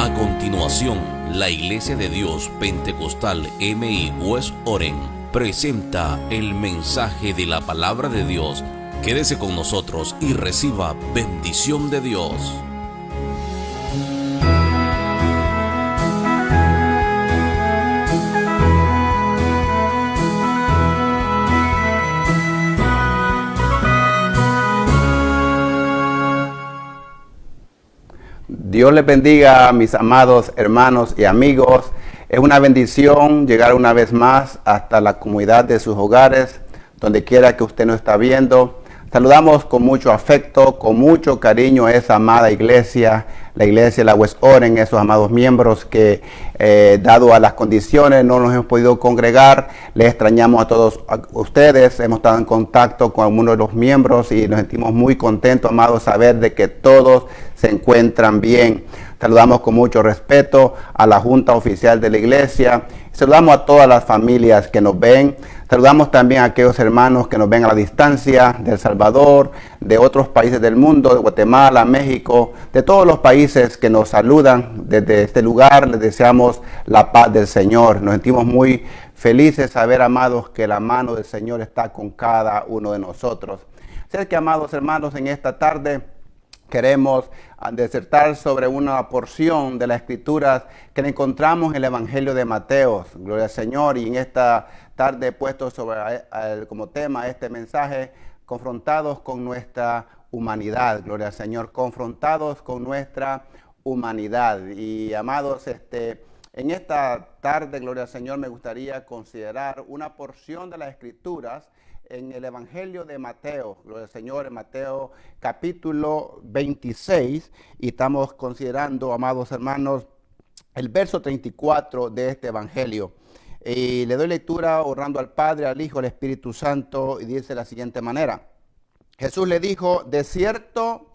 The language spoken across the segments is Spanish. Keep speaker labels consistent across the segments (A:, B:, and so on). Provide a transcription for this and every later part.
A: A continuación, la Iglesia de Dios Pentecostal M.I. West Oren presenta el mensaje de la Palabra de Dios. Quédese con nosotros y reciba bendición de Dios.
B: Dios les bendiga, mis amados hermanos y amigos. Es una bendición llegar una vez más hasta la comunidad de sus hogares, donde quiera que usted nos está viendo. Saludamos con mucho afecto, con mucho cariño a esa amada iglesia, la iglesia de la West Oren, esos amados miembros que, dado a las condiciones, no nos hemos podido congregar. Les extrañamos a todos ustedes. Hemos estado en contacto con algunos de los miembros y nos sentimos muy contentos, amados, saber de que todos se encuentran bien. Saludamos con mucho respeto a la Junta Oficial de la Iglesia. Saludamos a todas las familias que nos ven. Saludamos también a aquellos hermanos que nos ven a la distancia, de El Salvador, de otros países del mundo, de Guatemala, México, de todos los países que nos saludan. Desde este lugar les deseamos la paz del Señor. Nos sentimos muy felices de saber, amados, que la mano del Señor está con cada uno de nosotros. Así que, amados hermanos, en esta tarde queremos disertar sobre una porción de las Escrituras que encontramos en el Evangelio de Mateo. Gloria al Señor. Y en esta tarde he puesto como tema este mensaje: confrontados con nuestra humanidad. Gloria al Señor. Confrontados con nuestra humanidad. Y amados, en esta tarde, gloria al Señor, me gustaría considerar una porción de las Escrituras en el Evangelio de Mateo, gloria al Señor, en Mateo capítulo 26, y estamos considerando, amados hermanos, el verso 34 de este Evangelio. Y le doy lectura orando al Padre, al Hijo, al Espíritu Santo, y dice de la siguiente manera: Jesús le dijo, de cierto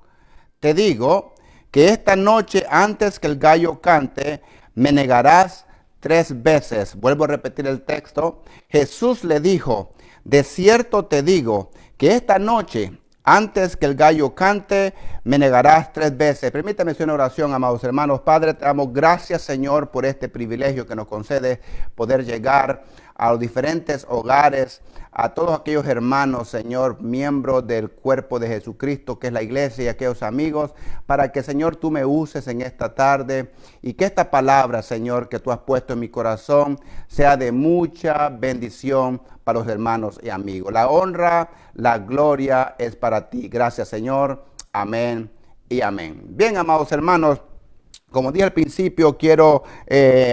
B: te digo que esta noche, antes que el gallo cante, me negarás 3 veces. Vuelvo a repetir el texto. Jesús le dijo, de cierto te digo que esta noche, antes que el gallo cante, me negarás 3 veces. Permítame hacer una oración, amados hermanos. Padre, te damos gracias, Señor, por este privilegio que nos concede poder llegar a los diferentes hogares, a todos aquellos hermanos, Señor, miembros del cuerpo de Jesucristo, que es la iglesia, y aquellos amigos, para que, Señor, tú me uses en esta tarde y que esta palabra, Señor, que tú has puesto en mi corazón, sea de mucha bendición para los hermanos y amigos. La honra, la gloria es para ti. Gracias, Señor. Amén y amén. Bien, amados hermanos, como dije al principio, quiero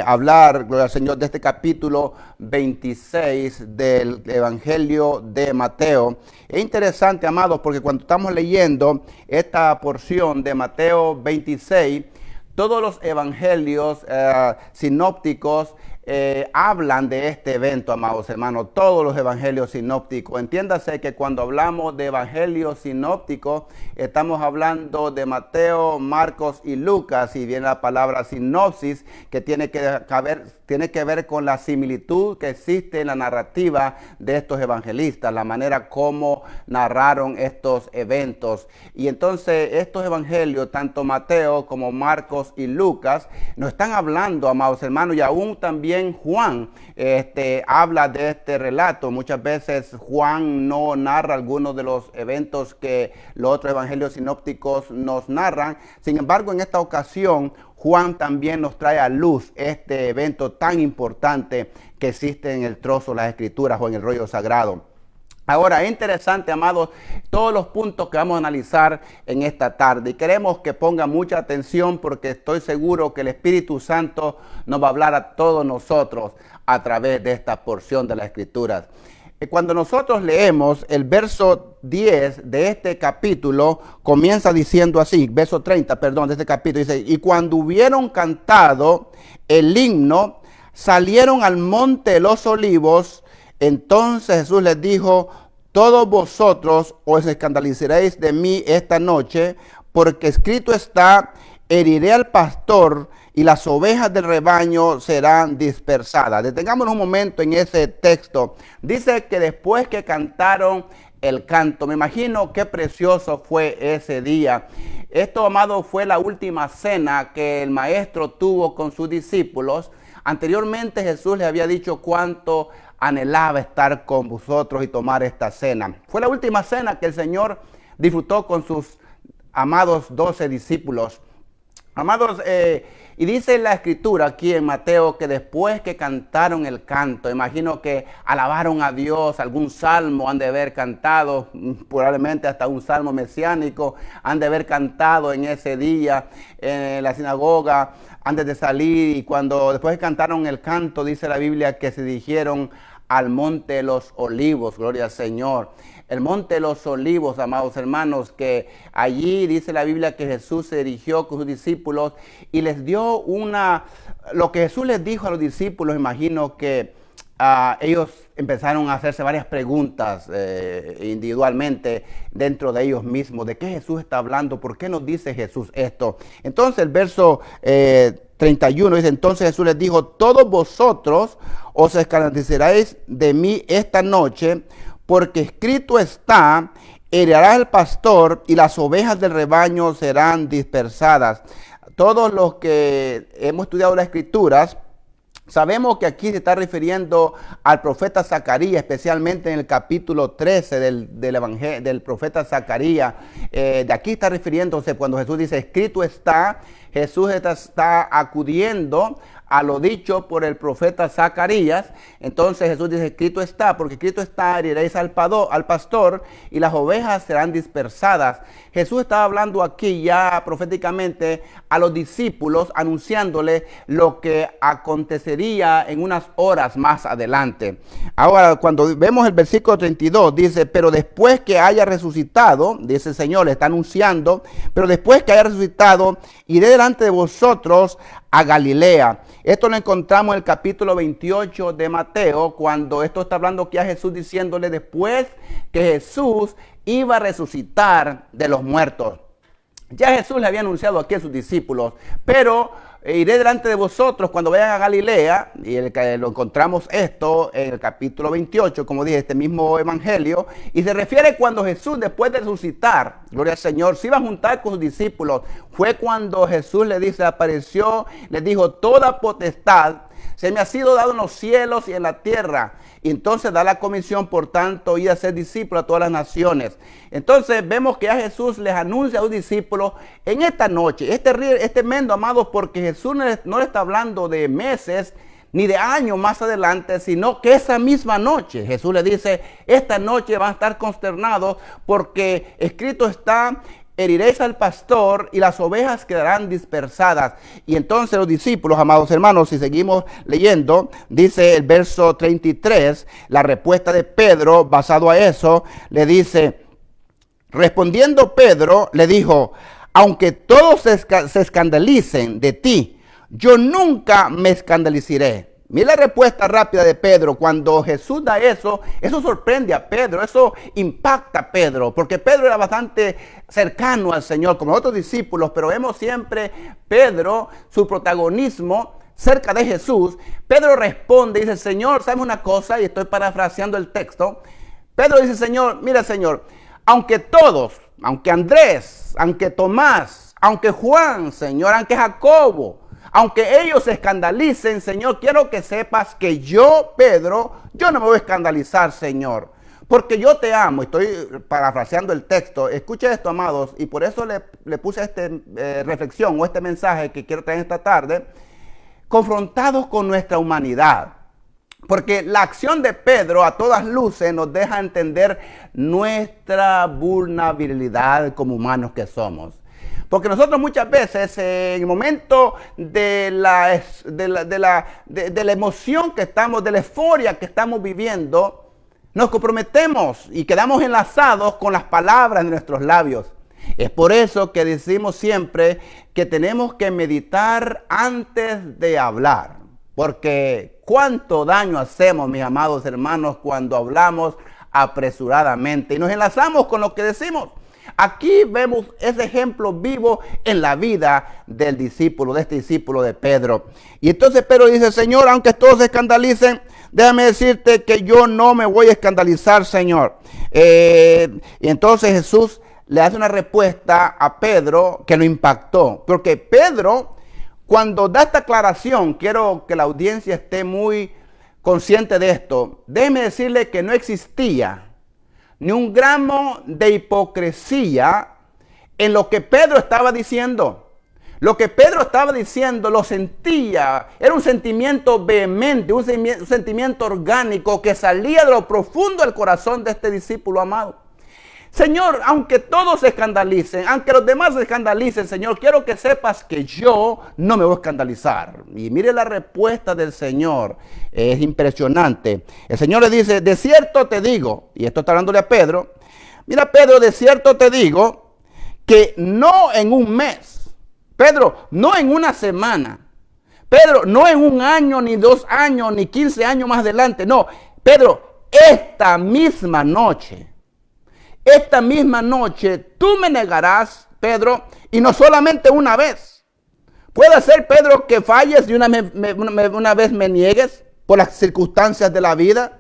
B: hablar, gloria al Señor, de este capítulo 26 del Evangelio de Mateo. Es interesante, amados, porque cuando estamos leyendo esta porción de Mateo 26, todos los evangelios sinópticos hablan de este evento, amados hermanos. Todos los evangelios sinópticos. Entiéndase que cuando hablamos de evangelios sinópticos, estamos hablando de Mateo, Marcos y Lucas. Y viene la palabra sinopsis, que tiene que ver con la similitud que existe en la narrativa de estos evangelistas, la manera como narraron estos eventos. Y entonces estos evangelios, tanto Mateo como Marcos y Lucas, nos están hablando, amados hermanos, y aún también Juan habla de este relato. Muchas veces Juan no narra algunos de los eventos que los otros evangelios sinópticos nos narran. Sin embargo, en esta ocasión, Juan también nos trae a luz este evento tan importante que existe en el trozo de las Escrituras o en el rollo sagrado. Ahora, es interesante, amados, todos los puntos que vamos a analizar en esta tarde, y queremos que pongan mucha atención porque estoy seguro que el Espíritu Santo nos va a hablar a todos nosotros a través de esta porción de las Escrituras. Cuando nosotros leemos el verso 10 de este capítulo, comienza diciendo así, verso 30, perdón, de este capítulo, dice: y cuando hubieron cantado el himno, salieron al monte de los olivos. Entonces Jesús les dijo: todos vosotros os escandalizaréis de mí esta noche, porque escrito está, heriré al pastor y las ovejas del rebaño serán dispersadas. Detengámonos un momento en ese texto. Dice que después que cantaron el canto. Me imagino qué precioso fue ese día. Esto, amado, fue la última cena que el maestro tuvo con sus discípulos. Anteriormente Jesús les había dicho cuánto anhelaba estar con vosotros y tomar esta cena. Fue la última cena que el Señor disfrutó con sus amados 12 discípulos. Amados, y dice la escritura aquí en Mateo que después que cantaron el canto, imagino que alabaron a Dios, algún salmo han de haber cantado, probablemente hasta un salmo mesiánico han de haber cantado en ese día en la sinagoga antes de salir, y cuando después cantaron el canto, dice la Biblia que se dirigieron al monte de los olivos, gloria al Señor. El monte de los olivos, amados hermanos, que allí dice la Biblia que Jesús se dirigió con sus discípulos y les dio lo que Jesús les dijo a los discípulos. Imagino que ellos empezaron a hacerse varias preguntas individualmente dentro de ellos mismos. ¿De qué Jesús está hablando? ¿Por qué nos dice Jesús esto? Entonces el verso 31 dice, entonces Jesús les dijo, todos vosotros os escandalizaréis de mí esta noche, porque escrito está, herirás al pastor y las ovejas del rebaño serán dispersadas. Todos los que hemos estudiado las escrituras, sabemos que aquí se está refiriendo al profeta Zacarías, especialmente en el capítulo 13 del Evangelio del profeta Zacarías. De aquí está refiriéndose cuando Jesús dice, escrito está. Jesús está acudiendo a lo dicho por el profeta Zacarías. Entonces Jesús dice, escrito está, porque escrito está, heriréis al pastor y las ovejas serán dispersadas. Jesús estaba hablando aquí ya proféticamente a los discípulos, anunciándole lo que acontecería en unas horas más adelante. Ahora, cuando vemos el versículo 32, dice, pero después que haya resucitado, dice el Señor, le está anunciando, pero después que haya resucitado, iré delante de vosotros a Galilea. Esto lo encontramos en el capítulo 28 de Mateo, cuando esto está hablando aquí a Jesús diciéndole después que Jesús iba a resucitar de los muertos. Ya Jesús le había anunciado aquí a sus discípulos, pero iré delante de vosotros cuando vayan a Galilea, y lo encontramos esto en el capítulo 28, como dije, este mismo evangelio, y se refiere cuando Jesús, después de resucitar, gloria al Señor, se iba a juntar con sus discípulos. Fue cuando Jesús le dice, apareció, les dijo, toda potestad se me ha sido dado en los cielos y en la tierra. Y entonces da la comisión, por tanto, ir a ser discípulo a todas las naciones. Entonces vemos que a Jesús les anuncia a los discípulos en esta noche. Es tremendo, amados, porque Jesús no le está hablando de meses ni de años más adelante, sino que esa misma noche Jesús le dice, esta noche van a estar consternados porque escrito está, heriréis al pastor y las ovejas quedarán dispersadas. Y entonces los discípulos, amados hermanos, si seguimos leyendo, dice el verso 33, la respuesta de Pedro, basado a eso, le dice, respondiendo Pedro, le dijo, aunque todos se escandalicen de ti, yo nunca me escandalizaré. Mira la respuesta rápida de Pedro. Cuando Jesús da eso sorprende a Pedro, eso impacta a Pedro, porque Pedro era bastante cercano al Señor, como otros discípulos, pero vemos siempre Pedro, su protagonismo cerca de Jesús. Pedro responde y dice, Señor, ¿sabes una cosa? Y estoy parafraseando el texto. Pedro dice, Señor, mira, Señor, aunque todos, aunque Andrés, aunque Tomás, aunque Juan, Señor, aunque Jacobo, aunque ellos se escandalicen, Señor, quiero que sepas que yo, Pedro, yo no me voy a escandalizar, Señor, porque yo te amo. Estoy parafraseando el texto. Escucha esto, amados, y por eso le puse esta reflexión o este mensaje que quiero traer esta tarde, confrontados con nuestra humanidad. Porque la acción de Pedro a todas luces nos deja entender nuestra vulnerabilidad como humanos que somos. Porque nosotros muchas veces en el momento de la emoción que estamos, de la euforia que estamos viviendo, nos comprometemos y quedamos enlazados con las palabras de nuestros labios. Es por eso que decimos siempre que tenemos que meditar antes de hablar. Porque cuánto daño hacemos, mis amados hermanos, cuando hablamos apresuradamente y nos enlazamos con lo que decimos. Aquí vemos ese ejemplo vivo en la vida del discípulo, de este discípulo de Pedro. Y entonces Pedro dice, Señor, aunque todos se escandalicen, déjame decirte que yo no me voy a escandalizar, Señor. Y entonces Jesús le hace una respuesta a Pedro que lo impactó. Porque Pedro, cuando da esta aclaración, quiero que la audiencia esté muy consciente de esto. Déjeme decirle que no existía ni un gramo de hipocresía en lo que Pedro estaba diciendo. Lo que Pedro estaba diciendo lo sentía, era un sentimiento vehemente, un sentimiento orgánico que salía de lo profundo del corazón de este discípulo amado. Señor, aunque todos se escandalicen, aunque los demás se escandalicen, Señor, quiero que sepas que yo no me voy a escandalizar. Y mire la respuesta del Señor, es impresionante. El Señor le dice, de cierto te digo, y esto está hablándole a Pedro, mira Pedro, de cierto te digo, que no en un mes, Pedro, no en una semana, Pedro, no en un año, ni 2 años, ni 15 años más adelante, no, Pedro, esta misma noche tú me negarás, Pedro, y no solamente una vez. Puede ser, Pedro, que falles y una vez me niegues por las circunstancias de la vida.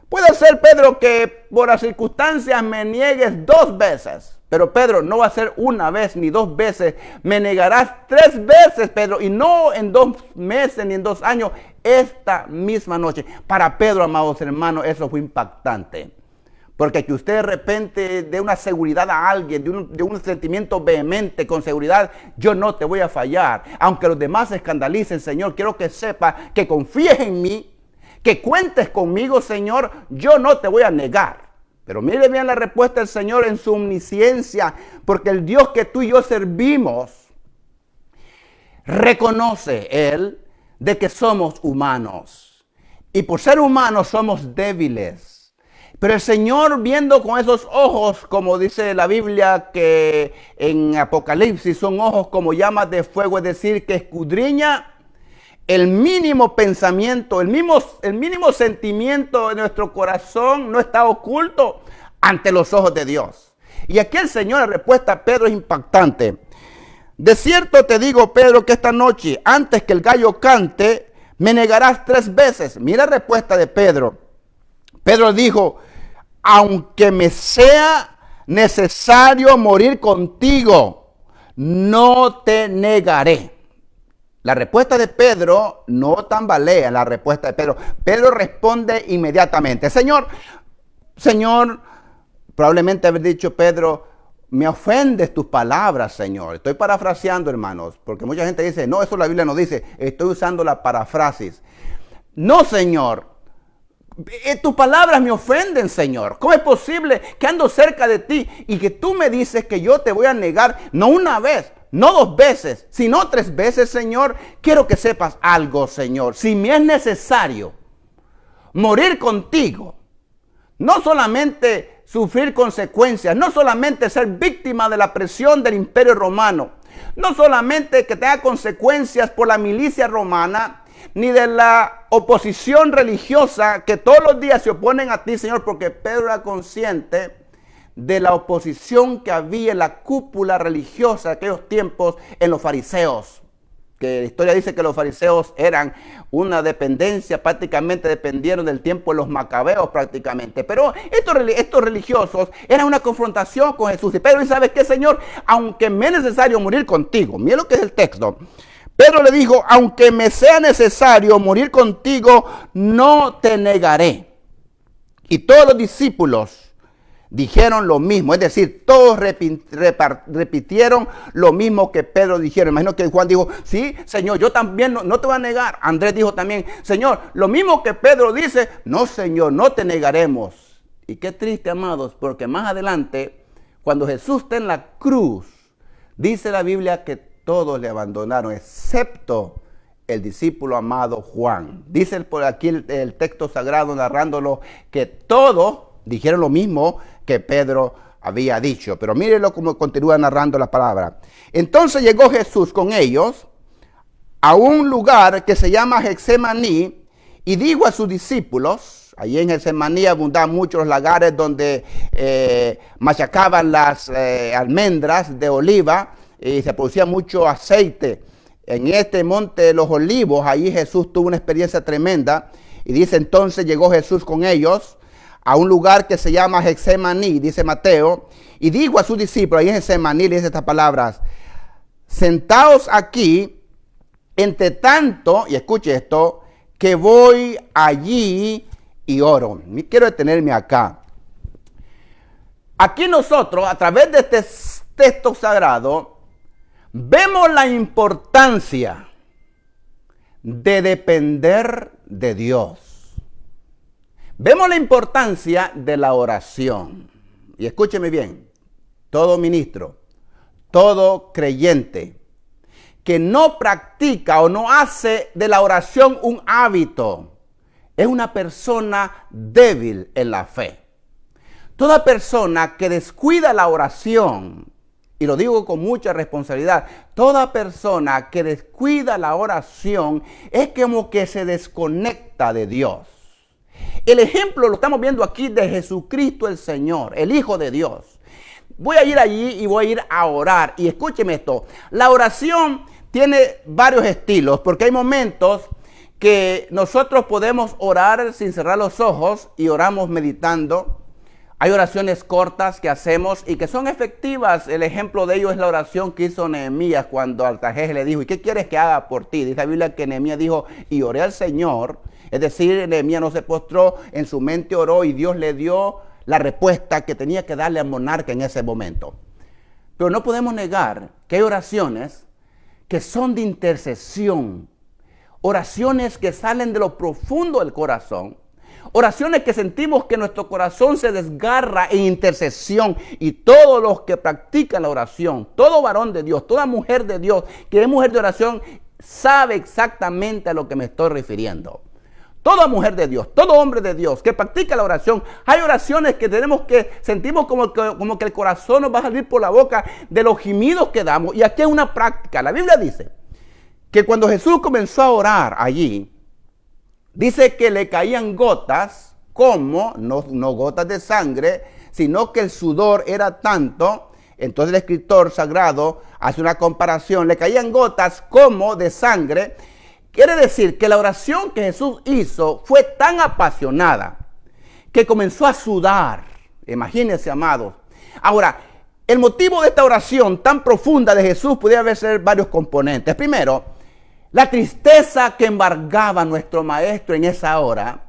B: Puede ser, Pedro, que por las circunstancias me niegues 2 veces. Pero Pedro, no va a ser una vez ni 2 veces. Me negarás 3 veces, Pedro, y no en 2 meses ni en 2 años, esta misma noche. Para Pedro, amados hermanos, eso fue impactante. Porque que usted de repente dé una seguridad a alguien, de un sentimiento vehemente, con seguridad, yo no te voy a fallar. Aunque los demás se escandalicen, Señor, quiero que sepas que confíes en mí, que cuentes conmigo, Señor, yo no te voy a negar. Pero mire bien la respuesta del Señor en su omnisciencia, porque el Dios que tú y yo servimos, reconoce Él de que somos humanos. Y por ser humanos somos débiles. Pero el Señor, viendo con esos ojos, como dice la Biblia, que en Apocalipsis son ojos como llamas de fuego, es decir, que escudriña el mínimo pensamiento, el mínimo sentimiento de nuestro corazón, no está oculto ante los ojos de Dios. Y aquí el Señor, la respuesta a Pedro es impactante. De cierto te digo, Pedro, que esta noche, antes que el gallo cante, me negarás 3 veces. Mira la respuesta de Pedro. Pedro dijo, aunque me sea necesario morir contigo, no te negaré. La respuesta de Pedro no tambalea la respuesta de Pedro. Pedro responde inmediatamente. Señor, probablemente haber dicho Pedro, me ofendes tus palabras, Señor. Estoy parafraseando, hermanos, porque mucha gente dice, no, eso la Biblia no dice. Estoy usando la parafrasis. No, Señor. Tus palabras me ofenden, Señor. ¿Cómo es posible que ando cerca de ti y que tú me dices que yo te voy a negar no una vez, no 2 veces, sino 3 veces, Señor? Quiero que sepas algo, Señor. Si me es necesario morir contigo, no solamente sufrir consecuencias, no solamente ser víctima de la presión del Imperio Romano, no solamente que tenga consecuencias por la milicia romana, ni de la oposición religiosa que todos los días se oponen a ti, Señor, porque Pedro era consciente de la oposición que había en la cúpula religiosa de aquellos tiempos en los fariseos. Que la historia dice que los fariseos eran una dependencia, prácticamente dependieron del tiempo de los macabeos prácticamente. Pero estos religiosos eran una confrontación con Jesús. Y Pedro dice, ¿sabes qué, Señor? Aunque me es necesario morir contigo. Mira lo que es el texto. Pedro le dijo, aunque me sea necesario morir contigo, no te negaré. Y todos los discípulos dijeron lo mismo, es decir, todos repitieron lo mismo que Pedro dijeron. Imagino que Juan dijo, sí, Señor, yo también no te voy a negar. Andrés dijo también, Señor, lo mismo que Pedro dice, no, Señor, no te negaremos. Y qué triste, amados, porque más adelante, cuando Jesús está en la cruz, dice la Biblia que todos le abandonaron, excepto el discípulo amado Juan. Dice por aquí el texto sagrado narrándolo que todos dijeron lo mismo que Pedro había dicho. Pero mírenlo como continúa narrando la palabra. Entonces llegó Jesús con ellos a un lugar que se llama Getsemaní y dijo a sus discípulos, allí en Getsemaní abundaban muchos lagares donde machacaban las almendras de oliva, y se producía mucho aceite. En este monte de los olivos, ahí Jesús tuvo una experiencia tremenda. Y dice, entonces llegó Jesús con ellos a un lugar que se llama Getsemaní, dice Mateo, y dijo a sus discípulos, ahí en Getsemaní le dice estas palabras: sentaos aquí, entre tanto, y escuche esto, que voy allí y oro. Quiero detenerme acá. Aquí nosotros, a través de este texto sagrado, vemos la importancia de depender de Dios. Vemos la importancia de la oración. Y escúcheme bien, todo ministro, todo creyente que no practica o no hace de la oración un hábito, es una persona débil en la fe. Toda persona que descuida la oración, y lo digo con mucha responsabilidad, toda persona que descuida la oración es como que se desconecta de Dios. El ejemplo lo estamos viendo aquí de Jesucristo el Señor, el Hijo de Dios. Voy a ir allí y voy a ir a orar. Y escúcheme esto, la oración tiene varios estilos, porque hay momentos que nosotros podemos orar sin cerrar los ojos y oramos meditando. Hay oraciones cortas que hacemos y que son efectivas. El ejemplo de ello es la oración que hizo Nehemías cuando Artajerjes le dijo: ¿y qué quieres que haga por ti? Dice la Biblia que Nehemías dijo: y oré al Señor. Es decir, Nehemías no se postró, en su mente oró y Dios le dio la respuesta que tenía que darle al monarca en ese momento. Pero no podemos negar que hay oraciones que son de intercesión, oraciones que salen de lo profundo del corazón, oraciones que sentimos que nuestro corazón se desgarra en intercesión. Y todos los que practican la oración, todo varón de Dios, toda mujer de Dios que es mujer de oración, sabe exactamente a lo que me estoy refiriendo. Toda mujer de Dios, todo hombre de Dios que practica la oración, hay oraciones que sentimos como que el corazón nos va a salir por la boca de los gemidos que damos. Y aquí hay una práctica. La Biblia dice que cuando Jesús comenzó a orar allí, dice que le caían gotas, como no gotas de sangre, sino que el sudor era tanto. Entonces el escritor sagrado hace una comparación, le caían gotas como de sangre. Quiere decir que la oración que Jesús hizo fue tan apasionada que comenzó a sudar. Imagínense, amados. Ahora, el motivo de esta oración tan profunda de Jesús podía haber varios componentes. Primero, la tristeza que embargaba a nuestro maestro en esa hora,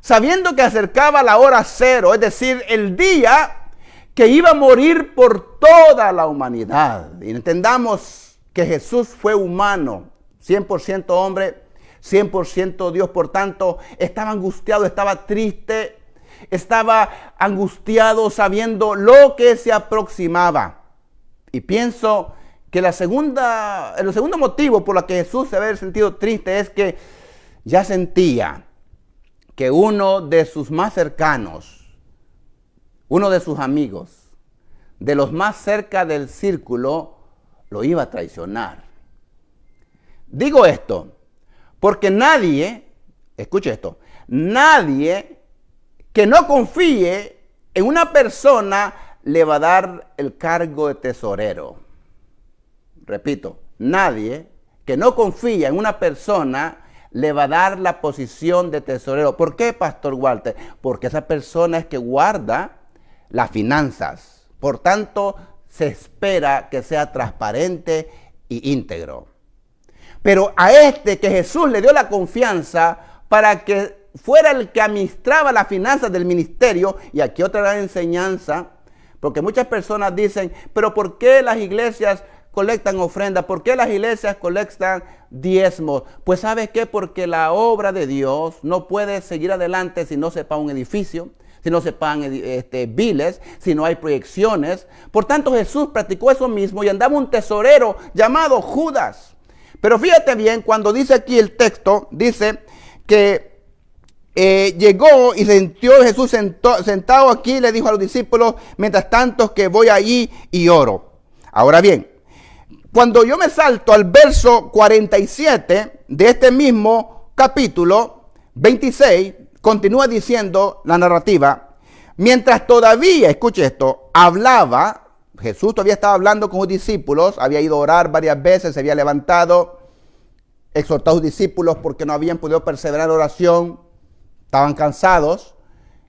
B: sabiendo que acercaba la hora cero, es decir, el día que iba a morir por toda la humanidad. Y entendamos que Jesús fue humano, 100% hombre, 100% Dios. Por tanto, estaba angustiado, estaba triste, estaba angustiado sabiendo lo que se aproximaba. Y pienso que el segundo motivo por el que Jesús se había sentido triste es que ya sentía que uno de sus más cercanos, uno de sus amigos, de los más cerca del círculo, lo iba a traicionar. Digo esto porque nadie, escuche esto, nadie que no confíe en una persona le va a dar el cargo de tesorero. Repito, nadie que no confía en una persona le va a dar la posición de tesorero. ¿Por qué, Pastor Walter? Porque esa persona es que guarda las finanzas. Por tanto, se espera que sea transparente y íntegro. Pero a este que Jesús le dio la confianza para que fuera el que administraba las finanzas del ministerio, y aquí otra gran enseñanza, porque muchas personas dicen: pero ¿por qué las iglesias colectan ofrendas? ¿Por qué las iglesias colectan diezmos? Pues ¿sabes qué? Porque la obra de Dios no puede seguir adelante si no se paga un edificio, si no se pagan biles, si no hay proyecciones. Por tanto, Jesús practicó eso mismo y andaba un tesorero llamado Judas. Pero fíjate bien, cuando dice aquí el texto, dice que llegó y Jesús sentado aquí, le dijo a los discípulos: mientras tanto que voy allí y oro. Ahora bien, cuando yo me salto al verso 47 de este mismo capítulo 26, continúa diciendo la narrativa: mientras todavía, escuche esto, hablaba, Jesús todavía estaba hablando con sus discípulos, había ido a orar varias veces, se había levantado, exhortado a sus discípulos porque no habían podido perseverar en la oración, estaban cansados.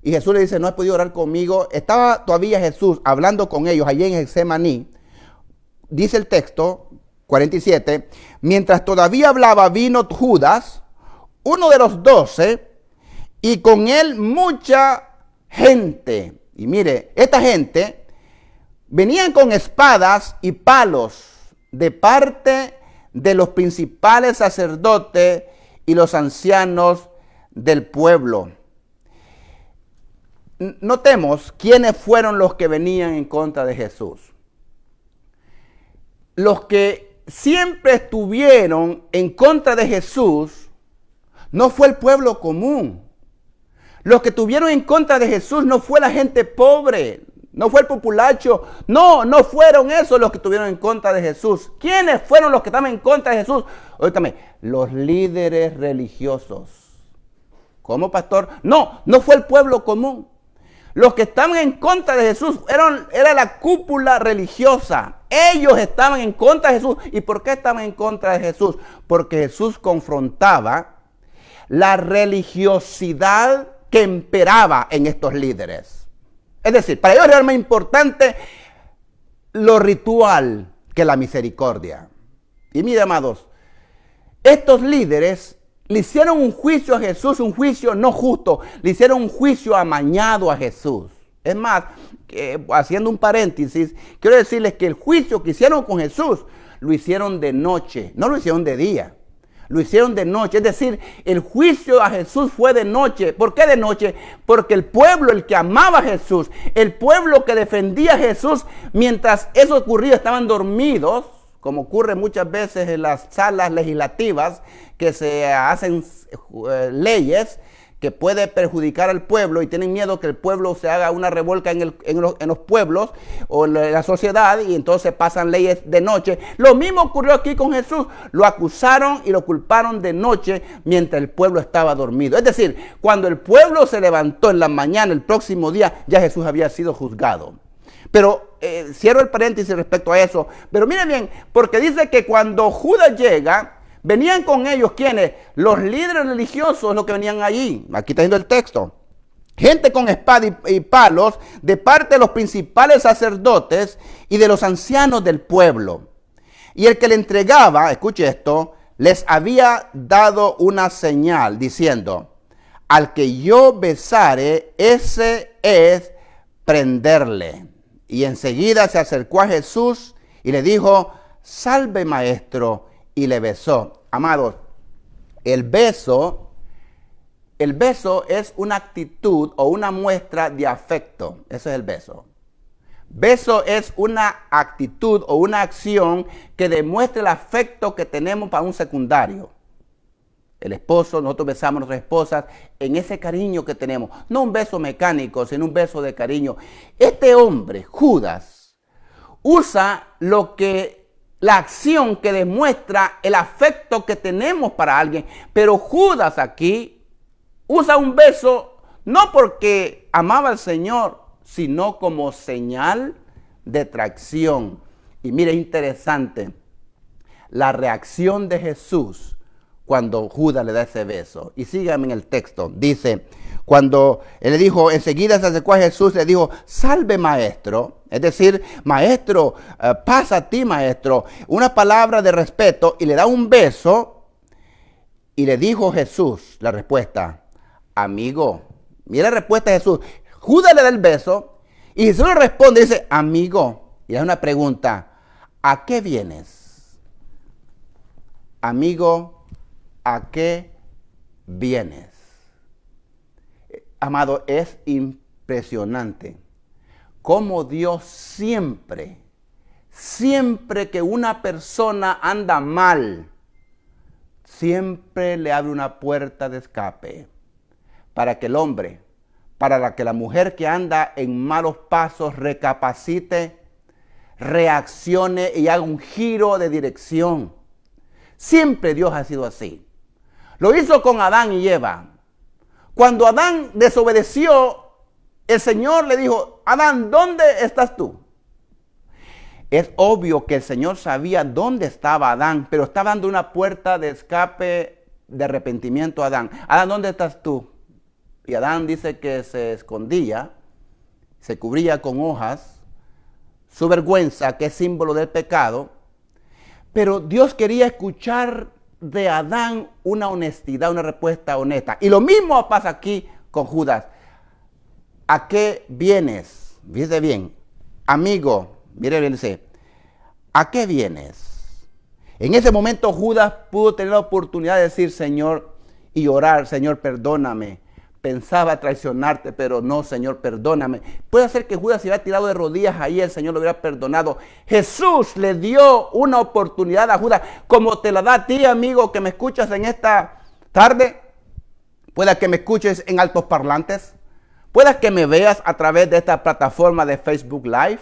B: y Jesús le dice, no has podido orar conmigo. Estaba todavía Jesús hablando con ellos allí en Getsemaní. Dice el texto 47, mientras todavía hablaba, vino Judas, uno de los 12, y con él mucha gente. Y mire, esta gente venían con espadas y palos de parte de los principales sacerdotes y los ancianos del pueblo. Notemos quiénes fueron los que venían en contra de Jesús. Los que siempre estuvieron en contra de Jesús no fue el pueblo común. Los que estuvieron en contra de Jesús no fue la gente pobre, no fue el populacho. No fueron esos los que estuvieron en contra de Jesús. ¿Quiénes fueron los que estaban en contra de Jesús? Óigame, los líderes religiosos. ¿Cómo, pastor? No fue el pueblo común. Los que estaban en contra de Jesús era la cúpula religiosa. Ellos estaban en contra de Jesús. ¿Y por qué estaban en contra de Jesús? Porque Jesús confrontaba la religiosidad que imperaba en estos líderes. Es decir, para ellos era más importante lo ritual que la misericordia. Y mire, amados, estos líderes le hicieron un juicio a Jesús, un juicio no justo. Le hicieron un juicio amañado a Jesús. Es más, haciendo un paréntesis, quiero decirles que el juicio que hicieron con Jesús lo hicieron de noche, no lo hicieron de día. Lo hicieron de noche, es decir, el juicio a Jesús fue de noche. ¿Por qué de noche? Porque el pueblo, el que amaba a Jesús, el pueblo que defendía a Jesús, mientras eso ocurría, estaban dormidos, como ocurre muchas veces en las salas legislativas, que se hacen leyes que puede perjudicar al pueblo y tienen miedo que el pueblo se haga una revuelta en los pueblos o en la sociedad, y entonces pasan leyes de noche. Lo mismo ocurrió aquí con Jesús. Lo acusaron y lo culparon de noche mientras el pueblo estaba dormido. Es decir, cuando el pueblo se levantó en la mañana, el próximo día, ya Jesús había sido juzgado. Pero cierro el paréntesis respecto a eso. Pero miren bien, porque dice que cuando Judas llega, venían con ellos, ¿quiénes? Los líderes religiosos, los que venían allí. Aquí está viendo el texto. Gente con espada y palos de parte de los principales sacerdotes y de los ancianos del pueblo. Y el que le entregaba, escuche esto, les había dado una señal diciendo, al que yo besare, ese es prenderle. Y enseguida se acercó a Jesús y le dijo, salve, maestro, y le besó. Amados, el beso es una actitud o una muestra de afecto. Eso es el beso. Beso es una actitud o una acción que demuestra el afecto que tenemos para un secundario. El esposo, nosotros besamos a nuestras esposas en ese cariño que tenemos. No un beso mecánico, sino un beso de cariño. Este hombre, Judas, usa la acción que demuestra el afecto que tenemos para alguien. Pero Judas aquí usa un beso no porque amaba al Señor, sino como señal de traición. Y mire, interesante la reacción de Jesús cuando Judas le da ese beso. Y síganme en el texto. Dice, cuando él le dijo, enseguida se acercó a Jesús, le dijo, salve, maestro. Es decir, maestro, pasa a ti, maestro. Una palabra de respeto, y le da un beso. Y le dijo Jesús, la respuesta, amigo. Mira la respuesta de Jesús. Judas le da el beso y Jesús le responde, dice, amigo. Y le da una pregunta, ¿a qué vienes? Amigo, ¿a qué vienes? Amado, es impresionante cómo Dios siempre que una persona anda mal, siempre le abre una puerta de escape para que el hombre, para que la mujer que anda en malos pasos recapacite, reaccione y haga un giro de dirección. Siempre Dios ha sido así. Lo hizo con Adán y Eva. Cuando Adán desobedeció, el Señor le dijo, Adán, ¿dónde estás tú? Es obvio que el Señor sabía dónde estaba Adán, pero estaba dando una puerta de escape de arrepentimiento a Adán. Adán, ¿dónde estás tú? Y Adán dice que se escondía, se cubría con hojas, su vergüenza, que es símbolo del pecado. Pero Dios quería escuchar de Adán una honestidad, una respuesta honesta. Y lo mismo pasa aquí con Judas. ¿A qué vienes? Fíjese bien, amigo, mire bien, dice, ¿a qué vienes? En ese momento Judas pudo tener la oportunidad de decir, Señor, y orar, Señor, perdóname. Pensaba traicionarte, pero no, Señor, perdóname. Puede ser que Judas se hubiera tirado de rodillas ahí, el Señor lo hubiera perdonado. Jesús le dio una oportunidad a Judas, como te la da a ti, amigo, que me escuchas en esta tarde. Pueda que me escuches en altos parlantes. Pueda que me veas a través de esta plataforma de Facebook Live.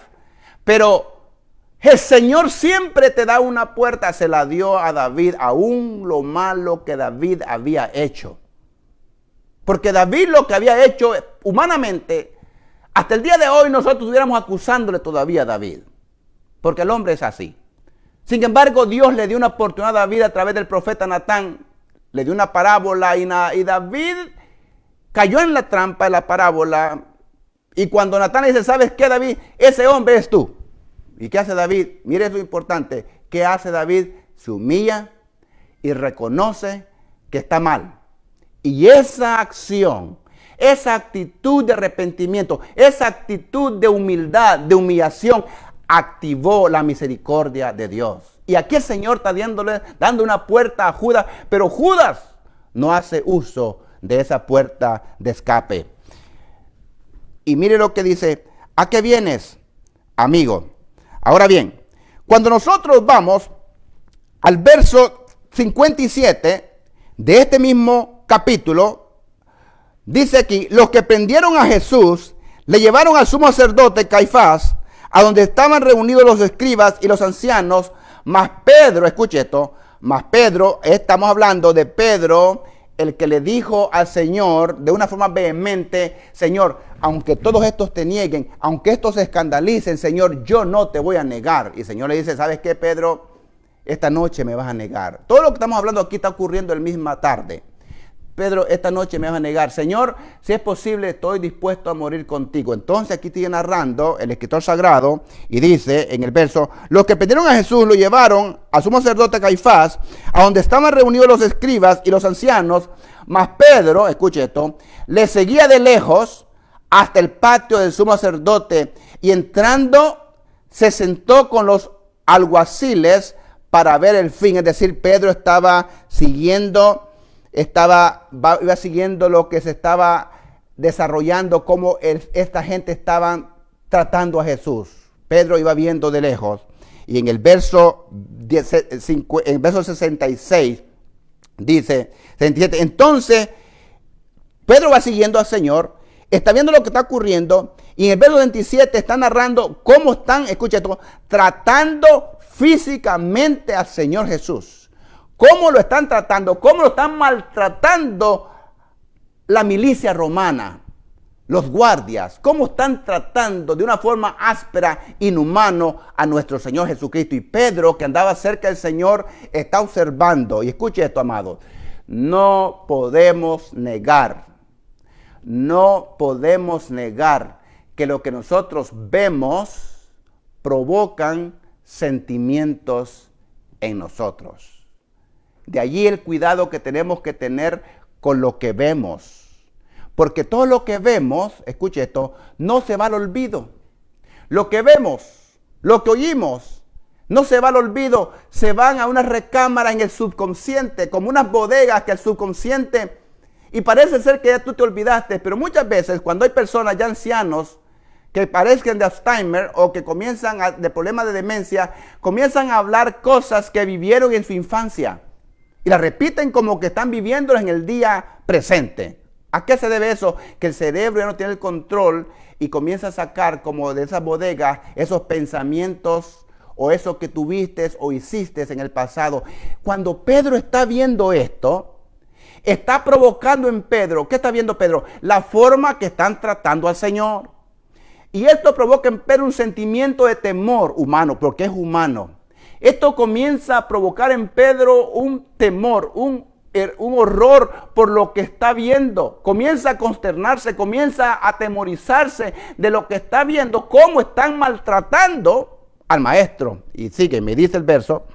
B: Pero el Señor siempre te da una puerta. Se la dio a David, aún lo malo que David había hecho. Porque David lo que había hecho humanamente, hasta el día de hoy nosotros estuviéramos acusándole todavía a David. Porque el hombre es así. Sin embargo, Dios le dio una oportunidad a David a través del profeta Natán. Le dio una parábola y David cayó en la trampa de la parábola. Y cuando Natán le dice, ¿sabes qué, David? Ese hombre es tú. ¿Y qué hace David? Mire lo importante. ¿Qué hace David? Se humilla y reconoce que está mal. Y esa acción, esa actitud de arrepentimiento, esa actitud de humildad, de humillación, activó la misericordia de Dios. Y aquí el Señor está dando una puerta a Judas, pero Judas no hace uso de esa puerta de escape. Y mire lo que dice, ¿a qué vienes, amigo? Ahora bien, cuando nosotros vamos al verso 57 de este mismo capítulo, dice aquí, los que prendieron a Jesús le llevaron al sumo sacerdote Caifás, a donde estaban reunidos los escribas y los ancianos, mas Pedro, escuche esto, mas Pedro, estamos hablando de Pedro, el que le dijo al Señor de una forma vehemente, Señor, aunque todos estos te nieguen, aunque estos se escandalicen, Señor, yo no te voy a negar. Y el Señor le dice, ¿sabes qué, Pedro? Esta noche me vas a negar. Todo lo que estamos hablando aquí está ocurriendo el misma tarde. Pedro, esta noche me vas a negar. Señor, si es posible, estoy dispuesto a morir contigo. Entonces aquí sigue narrando el escritor sagrado y dice en el verso, los que prendieron a Jesús lo llevaron al sumo sacerdote Caifás, a donde estaban reunidos los escribas y los ancianos, mas Pedro, escuche esto, le seguía de lejos hasta el patio del sumo sacerdote y entrando se sentó con los alguaciles para ver el fin. Es decir, Pedro iba siguiendo lo que se estaba desarrollando, cómo esta gente estaban tratando a Jesús. Pedro iba viendo de lejos. Y en el verso 66 dice, 67, entonces Pedro va siguiendo al Señor, está viendo lo que está ocurriendo, y en el verso 27 está narrando cómo están, escucha esto, tratando físicamente al Señor Jesús. ¿Cómo lo están tratando? ¿Cómo lo están maltratando la milicia romana? Los guardias. ¿Cómo están tratando de una forma áspera, inhumano a nuestro Señor Jesucristo? Y Pedro, que andaba cerca del Señor, está observando. Y escuche esto, amado. No podemos negar. No podemos negar que lo que nosotros vemos provocan sentimientos en nosotros. De allí el cuidado que tenemos que tener con lo que vemos. Porque todo lo que vemos, escuche esto, no se va al olvido. Lo que vemos, lo que oímos, no se va al olvido. Se van a una recámara en el subconsciente, como unas bodegas que el subconsciente, y parece ser que ya tú te olvidaste. Pero muchas veces cuando hay personas ya ancianos, que parezcan de Alzheimer o que comienzan de problemas de demencia, comienzan a hablar cosas que vivieron en su infancia y las repiten como que están viviéndolas en el día presente. ¿A qué se debe eso? Que el cerebro ya no tiene el control y comienza a sacar como de esas bodegas esos pensamientos o eso que tuviste o hiciste en el pasado. Cuando Pedro está viendo esto, está provocando en Pedro, ¿qué está viendo Pedro? La forma que están tratando al Señor. Y esto provoca en Pedro un sentimiento de temor humano, porque es humano. Esto comienza a provocar en Pedro un temor, un horror por lo que está viendo. Comienza a consternarse, comienza a atemorizarse de lo que está viendo, cómo están maltratando al maestro. Y sigue, me dice el verso.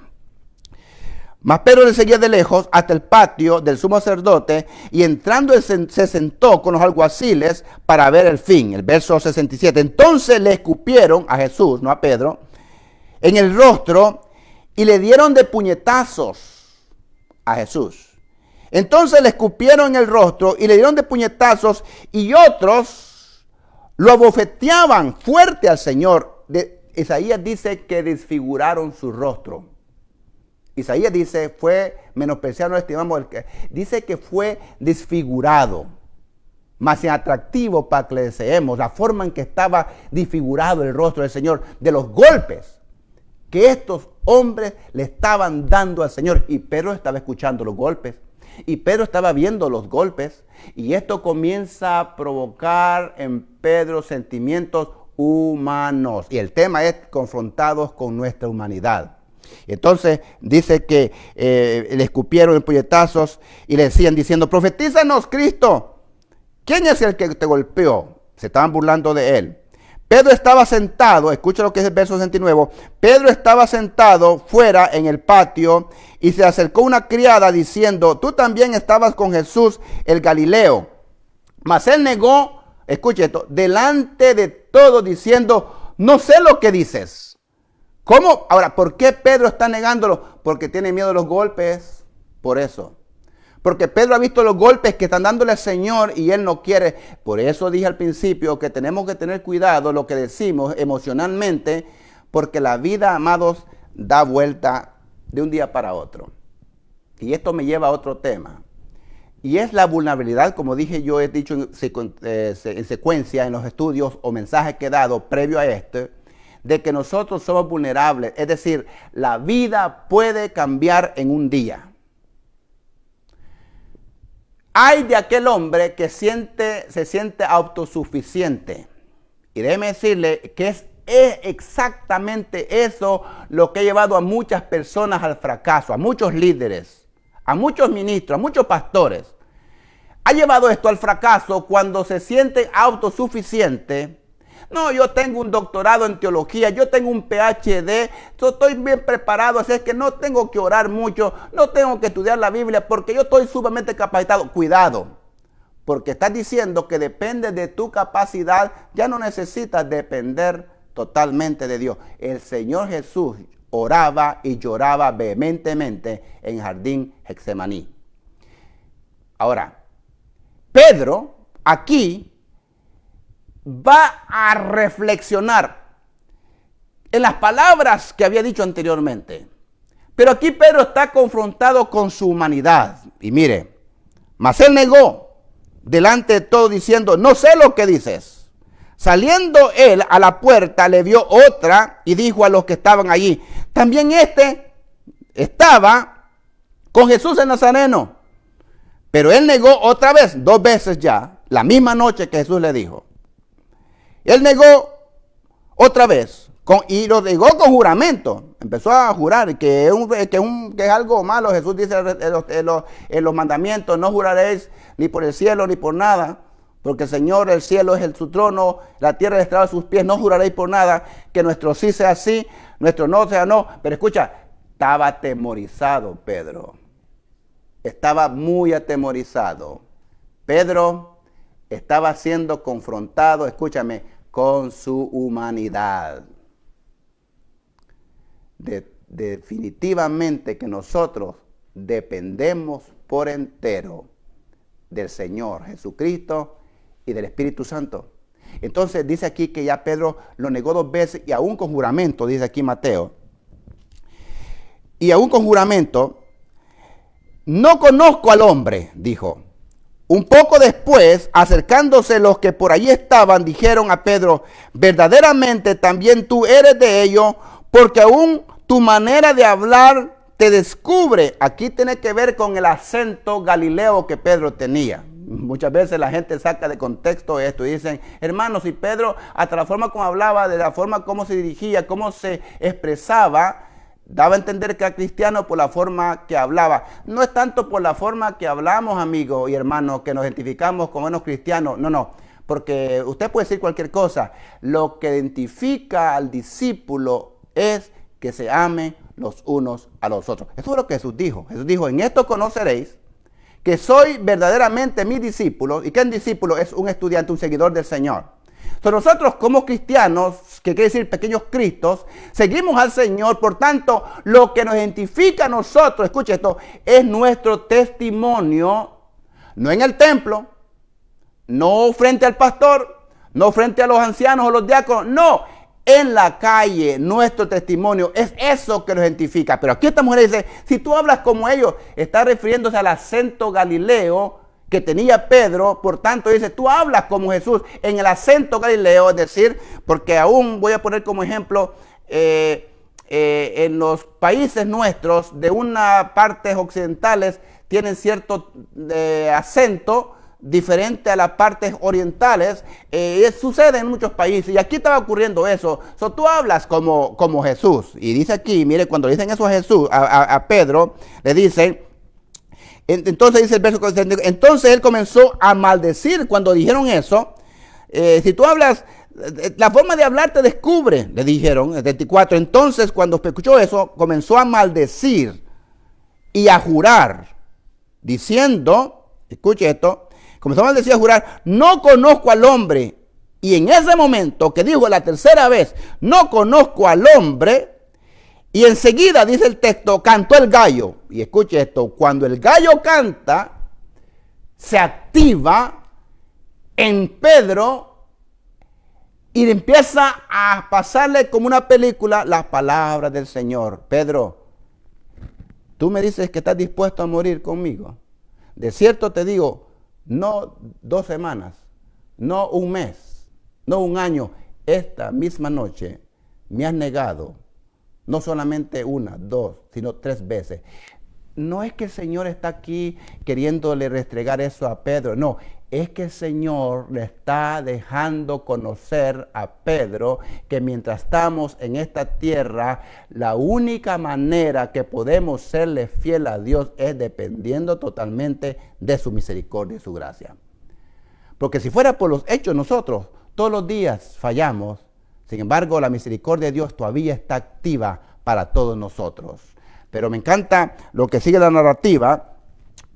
B: Mas Pedro le seguía de lejos hasta el patio del sumo sacerdote y entrando él se sentó con los alguaciles para ver el fin. El verso 67. Entonces le escupieron a Jesús, no a Pedro, en el rostro y le dieron de puñetazos a Jesús. Entonces le escupieron en el rostro y le dieron de puñetazos y otros lo abofeteaban fuerte al Señor. Isaías dice que desfiguraron su rostro. Isaías dice, fue menospreciado, no estimamos, dice que fue desfigurado, más atractivo para que le deseemos, la forma en que estaba desfigurado el rostro del Señor, de los golpes que estos hombres le estaban dando al Señor. Y Pedro estaba escuchando los golpes, y Pedro estaba viendo los golpes, y esto comienza a provocar en Pedro sentimientos humanos. Y el tema es confrontados con nuestra humanidad. Entonces dice que le escupieron en puñetazos y le decían diciendo, profetízanos, Cristo, ¿quién es el que te golpeó? Se estaban burlando de él. Pedro estaba sentado, escucha lo que es el verso 69, Pedro estaba sentado fuera en el patio y se acercó una criada diciendo, tú también estabas con Jesús el Galileo. Mas él negó, escucha esto, delante de todos diciendo, no sé lo que dices. ¿Cómo? Ahora, ¿por qué Pedro está negándolo? Porque tiene miedo de los golpes, por eso. Porque Pedro ha visto los golpes que están dándole al Señor y él no quiere. Por eso dije al principio que tenemos que tener cuidado lo que decimos emocionalmente, porque la vida, amados, da vuelta de un día para otro. Y esto me lleva a otro tema. Y es la vulnerabilidad, como dije yo, he dicho en secuencia en los estudios o mensajes que he dado previo a este, de que nosotros somos vulnerables. Es decir, la vida puede cambiar en un día. Hay de aquel hombre que se siente autosuficiente. Y déjeme decirle que es exactamente eso lo que ha llevado a muchas personas al fracaso, a muchos líderes, a muchos ministros, a muchos pastores. Ha llevado esto al fracaso cuando se sienten autosuficientes. No, yo tengo un doctorado en teología, yo tengo un PhD, yo estoy bien preparado, así es que no tengo que orar mucho, no tengo que estudiar la Biblia porque yo estoy sumamente capacitado. Cuidado, porque estás diciendo que depende de tu capacidad, ya no necesitas depender totalmente de Dios. El Señor Jesús oraba y lloraba vehementemente en Jardín Getsemaní. Ahora, Pedro aquí va a reflexionar en las palabras que había dicho anteriormente. Pero aquí Pedro está confrontado con su humanidad. Y mire, mas él negó delante de todo diciendo, no sé lo que dices. Saliendo él a la puerta, le vio otra y dijo a los que estaban allí, también este estaba con Jesús el Nazareno. Pero él negó otra vez, 2 veces ya, la misma noche que Jesús le dijo. Él negó otra vez y lo negó con juramento. Empezó a jurar que es algo malo. Jesús dice en los mandamientos, no juraréis ni por el cielo ni por nada, porque el Señor, el cielo es su trono, la tierra es el estrado de sus pies, no juraréis por nada, que nuestro sí sea sí, nuestro no sea no. Pero escucha, estaba atemorizado Pedro. Estaba muy atemorizado. Pedro estaba siendo confrontado, escúchame, con su humanidad. Definitivamente que nosotros dependemos por entero del Señor Jesucristo y del Espíritu Santo. Entonces dice aquí que ya Pedro lo negó 2 veces y aún con juramento, dice aquí Mateo. Y aún con juramento, no conozco al hombre, dijo. Un poco después, acercándose los que por allí estaban, dijeron a Pedro, verdaderamente también tú eres de ellos, porque aún tu manera de hablar te descubre. Aquí tiene que ver con el acento galileo que Pedro tenía. Muchas veces la gente saca de contexto esto y dicen, hermanos, si Pedro, hasta la forma como hablaba, de la forma como se dirigía, cómo se expresaba, daba a entender que era cristiano por la forma que hablaba. No es tanto por la forma que hablamos, amigos y hermanos, que nos identificamos como buenos cristianos. No, no. Porque usted puede decir cualquier cosa. Lo que identifica al discípulo es que se amen los unos a los otros. Eso es lo que Jesús dijo. Jesús dijo, en esto conoceréis que soy verdaderamente mi discípulo. ¿Y qué es un discípulo? Es un estudiante, un seguidor del Señor. Entonces nosotros como cristianos, que quiere decir pequeños cristos, seguimos al Señor. Por tanto, lo que nos identifica a nosotros, escuche esto, es nuestro testimonio, no en el templo, no frente al pastor, no frente a los ancianos o los diáconos, no, en la calle. Nuestro testimonio es eso que nos identifica. Pero aquí esta mujer dice, si tú hablas como ellos, está refiriéndose al acento galileo que tenía Pedro. Por tanto dice, tú hablas como Jesús en el acento galileo, es decir, porque aún voy a poner como ejemplo, en los países nuestros, de una partes occidentales, tienen cierto acento diferente a las partes orientales. Sucede en muchos países y aquí estaba ocurriendo eso. Tú hablas como Jesús. Y dice aquí, mire, cuando dicen eso a Jesús, a Pedro, le dicen, entonces dice el verso, entonces él comenzó a maldecir cuando dijeron eso. Si tú hablas, la forma de hablar te descubre, le dijeron, el 24. Entonces cuando escuchó eso, comenzó a maldecir y a jurar, diciendo, escuche esto, comenzó a maldecir y a jurar, no conozco al hombre. Y en ese momento que dijo la tercera vez, no conozco al hombre, y enseguida, dice el texto, cantó el gallo. Y escuche esto, cuando el gallo canta, se activa en Pedro y empieza a pasarle como una película las palabras del Señor. Pedro, tú me dices que estás dispuesto a morir conmigo. De cierto te digo, no 2 semanas, no un mes, no un año, esta misma noche me has negado. No solamente 1, 2, sino 3 veces. No es que el Señor está aquí queriéndole restregar eso a Pedro. No, es que el Señor le está dejando conocer a Pedro que mientras estamos en esta tierra, la única manera que podemos serle fiel a Dios es dependiendo totalmente de su misericordia y su gracia. Porque si fuera por los hechos, nosotros todos los días fallamos. Sin embargo, la misericordia de Dios todavía está activa para todos nosotros. Pero me encanta lo que sigue la narrativa,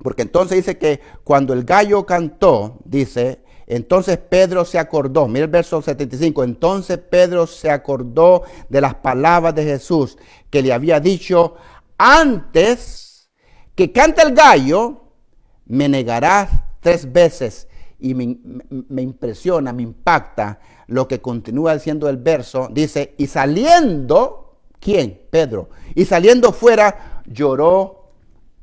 B: porque entonces dice que cuando el gallo cantó, dice, entonces Pedro se acordó. Mira el verso 75. Entonces Pedro se acordó de las palabras de Jesús que le había dicho, antes que cante el gallo, me negarás 3 veces. Y me impresiona, me impacta lo que continúa diciendo el verso. Dice, y saliendo, ¿quién? Pedro. Y saliendo fuera, lloró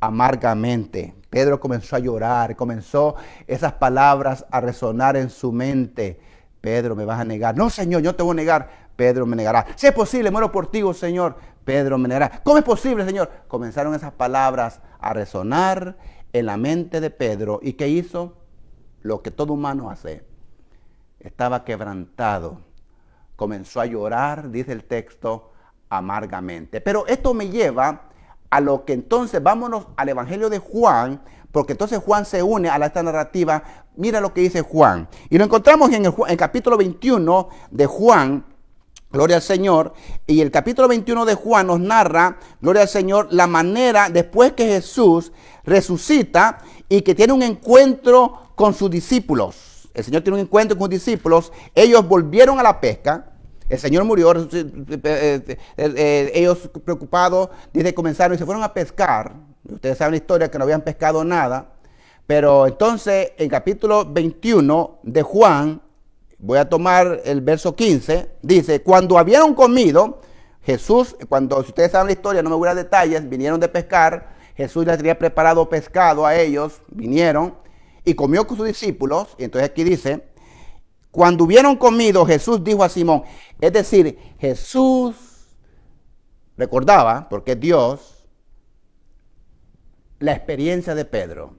B: amargamente. Pedro comenzó a llorar, comenzó esas palabras a resonar en su mente. Pedro, ¿me vas a negar? No, Señor, yo te voy a negar. Pedro me negará. Si es posible, muero por ti, oh Señor. Pedro me negará. ¿Cómo es posible, Señor? Comenzaron esas palabras a resonar en la mente de Pedro. ¿Y qué hizo? Lo que todo humano hace. Estaba quebrantado. Comenzó a llorar, dice el texto, amargamente. Pero esto me lleva a lo que entonces, vámonos al Evangelio de Juan, porque entonces Juan se une a esta narrativa. Mira lo que dice Juan. Y lo encontramos en el capítulo 21 de Juan, gloria al Señor. Y el capítulo 21 de Juan nos narra, gloria al Señor, la manera después que Jesús resucita y que tiene un encuentro con sus discípulos. El Señor tiene un encuentro con sus discípulos. Ellos volvieron a la pesca. El Señor murió. Ellos preocupados, dice, comenzaron y se fueron a pescar. Ustedes saben la historia que no habían pescado nada. Pero entonces, en capítulo 21 de Juan, voy a tomar el verso 15, dice, cuando habían comido, Jesús, si ustedes saben la historia, no me voy a detalles, vinieron de pescar, Jesús les había preparado pescado a ellos, vinieron y comió con sus discípulos. Y entonces aquí dice, cuando hubieron comido, Jesús dijo a Simón, es decir, Jesús recordaba, porque es Dios, la experiencia de Pedro.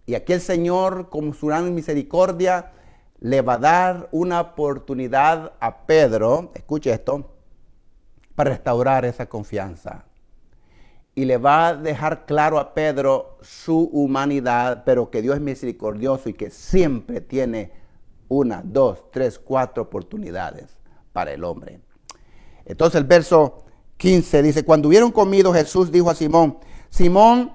B: Y aquí el Señor, con su gran misericordia, le va a dar una oportunidad a Pedro, escuche esto, para restaurar esa confianza. Y le va a dejar claro a Pedro su humanidad, pero que Dios es misericordioso y que siempre tiene 1, 2, 3, 4 oportunidades para el hombre. Entonces el verso 15 dice, cuando hubieron comido, Jesús dijo a Simón, Simón,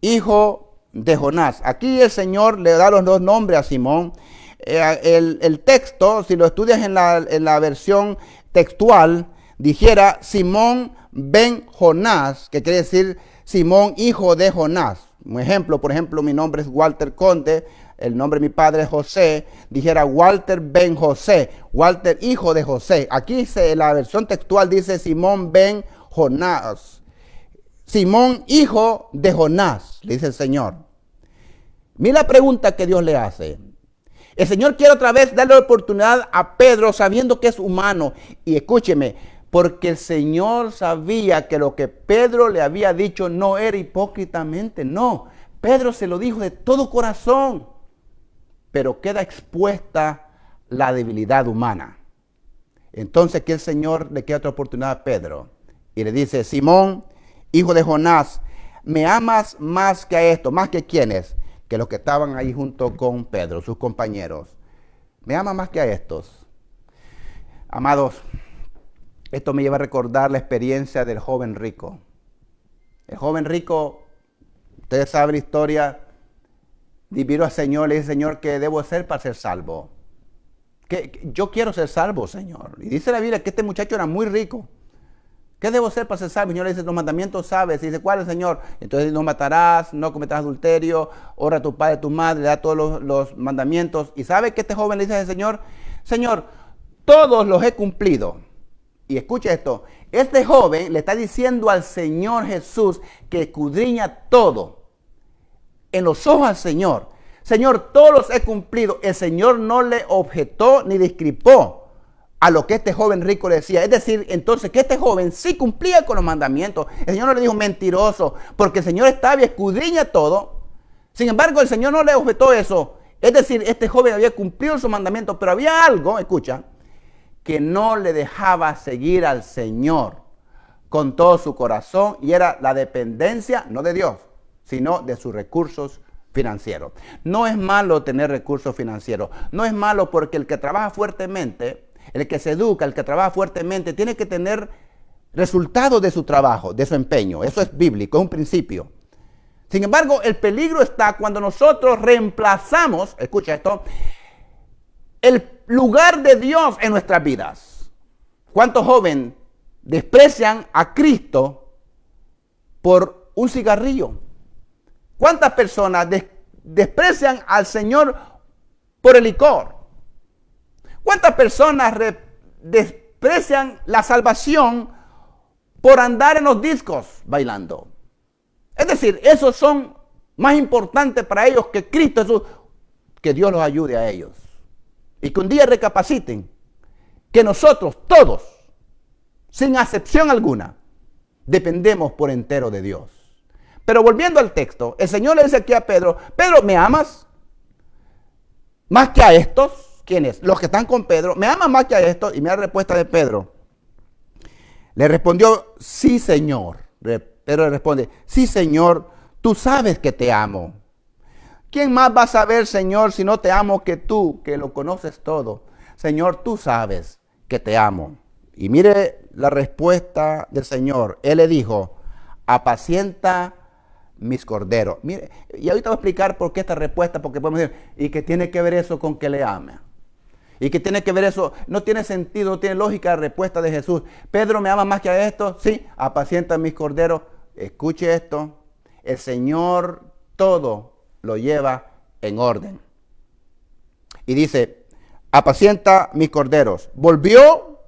B: hijo de Jonás. Aquí el Señor le da los dos nombres a Simón. El texto, si lo estudias en la versión textual, dijera Simón ben Jonás, que quiere decir Simón, hijo de Jonás. Un ejemplo, por ejemplo, mi nombre es Walter Conde, el nombre de mi padre es José, dijera Walter ben José, Walter, hijo de José. Aquí la versión textual dice Simón ben Jonás, Simón, hijo de Jonás, le dice el Señor. Mira la pregunta que Dios le hace. El Señor quiere otra vez darle la oportunidad a Pedro sabiendo que es humano. Y escúcheme, porque el Señor sabía que lo que Pedro le había dicho no era hipócritamente, no. Pedro se lo dijo de todo corazón, pero queda expuesta la debilidad humana. Entonces aquí el Señor le queda otra oportunidad a Pedro y le dice, Simón, hijo de Jonás, ¿me amas más que a esto? ¿Más que quiénes? Que los que estaban ahí junto con Pedro, sus compañeros. ¿Me amas más que a estos? Amados, esto me lleva a recordar la experiencia del joven rico. El joven rico, ustedes saben la historia, vino al Señor, le dice, Señor, ¿qué debo hacer para ser salvo? Yo quiero ser salvo, Señor. Y dice la Biblia que este muchacho era muy rico. ¿Qué debo hacer para ser salvo? El Señor le dice, los mandamientos sabes. Y dice, ¿cuál es, Señor? Entonces, no matarás, no cometerás adulterio, honra a tu padre y a tu madre, le da todos los mandamientos. Y sabe que este joven le dice al Señor, Señor, todos los he cumplido. Y escucha esto, este joven le está diciendo al Señor Jesús que escudriña todo en los ojos al Señor. Señor, todos los he cumplido. El Señor no le objetó ni discrepó a lo que este joven rico le decía. Es decir, entonces que este joven sí cumplía con los mandamientos. El Señor no le dijo mentiroso, porque el Señor estaba y escudriña todo. Sin embargo, el Señor no le objetó eso. Es decir, este joven había cumplido sus mandamientos, pero había algo, escucha, que no le dejaba seguir al Señor con todo su corazón, y era la dependencia, no de Dios, sino de sus recursos financieros. No es malo tener recursos financieros, no es malo, porque el que trabaja fuertemente, el que se educa, el que trabaja fuertemente, tiene que tener resultados de su trabajo, de su empeño. Eso es bíblico, es un principio. Sin embargo, el peligro está cuando nosotros reemplazamos, escucha esto, el lugar de Dios en nuestras vidas. ¿Cuántos jóvenes desprecian a Cristo por un cigarrillo? ¿Cuántas personas desprecian al Señor por el licor? ¿Cuántas personas desprecian la salvación por andar en los discos bailando? Es decir, esos son más importantes para ellos que Cristo Jesús. Que Dios los ayude a ellos. Y que un día recapaciten que nosotros todos, sin acepción alguna, dependemos por entero de Dios. Pero volviendo al texto, el Señor le dice aquí a Pedro, Pedro, ¿me amas más que a estos? ¿Quiénes? Los que están con Pedro. ¿Me amas más que a estos? Y mira la respuesta de Pedro. Le respondió, sí, Señor. Pedro le responde, sí, Señor, tú sabes que te amo. ¿Quién más va a saber, Señor, si no te amo que tú, que lo conoces todo? Señor, tú sabes que te amo. Y mire la respuesta del Señor. Él le dijo, apacienta mis corderos. Mire, y ahorita voy a explicar por qué esta respuesta, porque podemos decir, ¿y qué tiene que ver eso con que le ame? ¿Y qué tiene que ver eso? No tiene sentido, no tiene lógica la respuesta de Jesús. Pedro, ¿me ama más que a esto? Sí, apacienta mis corderos. Escuche esto. El Señor todo lo lleva en orden. Y dice, apacienta mis corderos. Volvió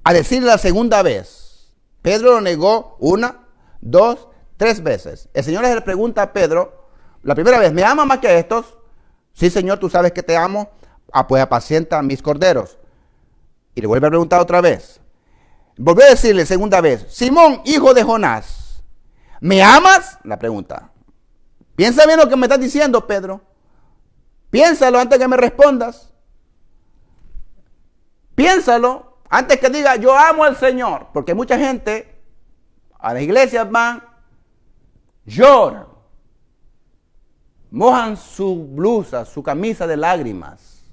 B: a decir la segunda vez. Pedro lo negó 1, 2, 3 veces. El Señor le pregunta a Pedro, la primera vez, ¿me ama más que a estos? Sí, Señor, tú sabes que te amo. Pues apacienta mis corderos. Y le vuelve a preguntar otra vez. Volvió a decirle segunda vez, Simón, hijo de Jonás, ¿me amas? La pregunta. Piensa bien lo que me estás diciendo, Pedro. Piénsalo antes que me respondas. Piénsalo. Antes que diga, yo amo al Señor. Porque mucha gente a las iglesias van, lloran, mojan su blusa, su camisa de lágrimas.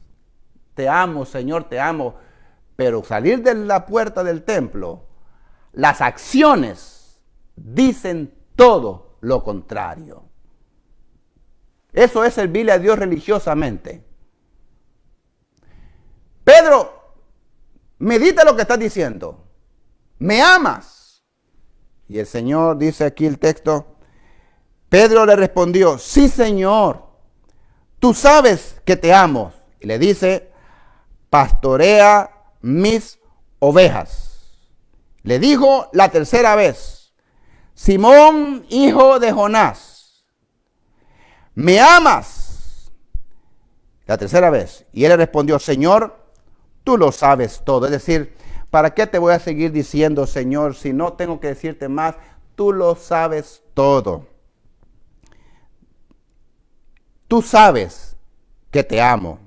B: Te amo, Señor, te amo. Pero salir de la puerta del templo, las acciones dicen todo lo contrario. Eso es servirle a Dios religiosamente. Pedro, medita lo que estás diciendo. ¿Me amas? Y el Señor dice aquí el texto. Pedro le respondió, sí, Señor, tú sabes que te amo. Y le dice, pastorea mis ovejas. Le dijo la tercera vez, Simón, hijo de Jonás, ¿me amas? La tercera vez. Y él le respondió, Señor, tú lo sabes todo. Es decir, ¿para qué te voy a seguir diciendo, Señor, si no tengo que decirte más? Tú lo sabes todo. Tú sabes que te amo.